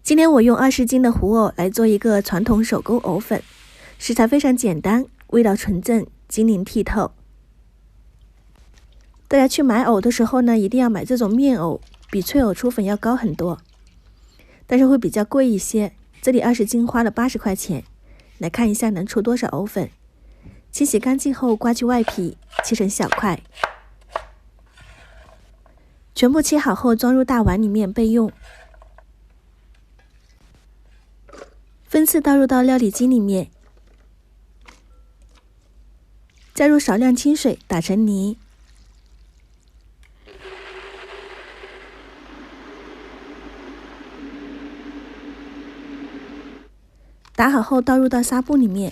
今天我用20斤的糊藕来做一个传统手工藕粉，食材非常简单，味道纯正，晶莹剔透。大家去买藕的时候呢，一定要买这种面藕，比脆藕粗粉要高很多，但是会比较贵一些。这里20斤花了80块钱。来看一下能出多少藕粉。清洗干净后刮去外皮，切成小块。全部切好后装入大碗里面备用。分次倒入到料理机里面，加入少量清水打成泥。打好后倒入到纱布里面，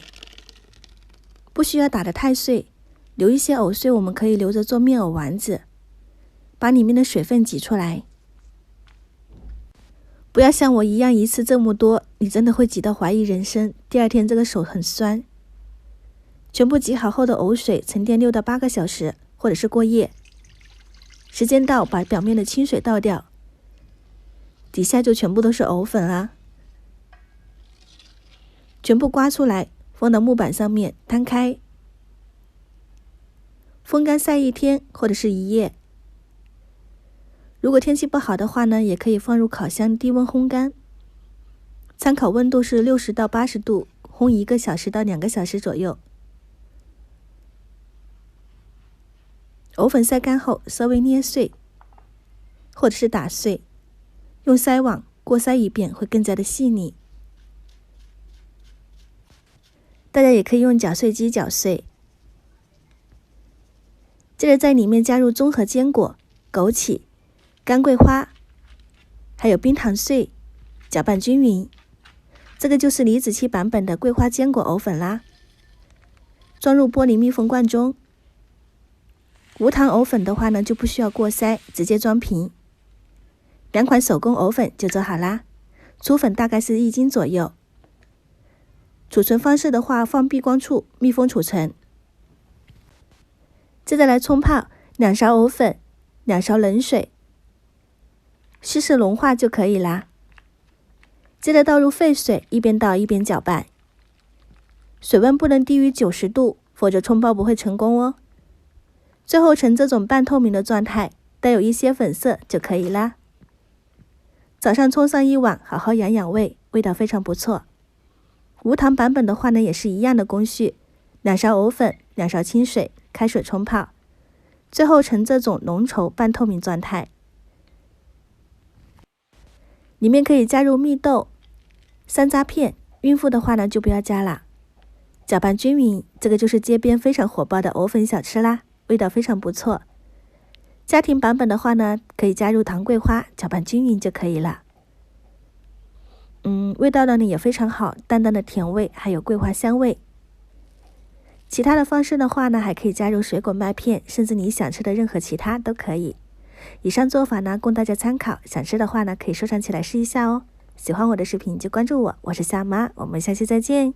不需要打得太碎，留一些藕碎我们可以留着做面藕丸子，把里面的水分挤出来。不要像我一样一次这么多，你真的会挤到怀疑人生，第二天这个手很酸。全部挤好后的藕水沉淀6到8个小时，或者是过夜。时间到，把表面的清水倒掉，底下就全部都是藕粉啦。全部刮出来，放到木板上面摊开，风干晒1天或者是1夜。如果天气不好的话呢，也可以放入烤箱低温烘干，参考温度是60到80度，烘1个小时到2个小时左右。藕粉晒干后稍微捏碎，或者是打碎，用筛网过筛一遍会更加的细腻。大家也可以用搅碎机搅碎。接着在里面加入综合坚果、枸杞、干桂花，还有冰糖碎，搅拌均匀。这个就是李子柒版本的桂花坚果藕粉啦。装入玻璃密封罐中。无糖藕粉的话呢，就不需要过筛，直接装瓶。2款手工藕粉就做好啦，粗粉大概是1斤左右。储存方式的话，放闭光处密封储存。接着来冲泡，2勺藕粉，2勺冷水，稀释融化就可以啦。接着倒入沸水，一边倒一边搅拌。水温不能低于90度，否则冲泡不会成功哦。最后呈这种半透明的状态，带有一些粉色就可以啦。早上冲上1碗，好好养养胃，味道非常不错。无糖版本的话呢，也是一样的工序，2勺藕粉，2勺清水，开水冲泡，最后呈这种浓稠半透明状态。里面可以加入蜜豆、山楂片，孕妇的话呢就不要加啦。搅拌均匀，这个就是街边非常火爆的藕粉小吃啦，味道非常不错。家庭版本的话呢，可以加入糖桂花，搅拌均匀就可以了。味道呢也非常好，淡淡的甜味，还有桂花香味。其他的方式的话呢，还可以加入水果麦片，甚至你想吃的任何其他都可以。以上做法呢，供大家参考，想吃的话呢，可以收藏起来试一下哦。喜欢我的视频就关注我，我是夏妈，我们下期再见。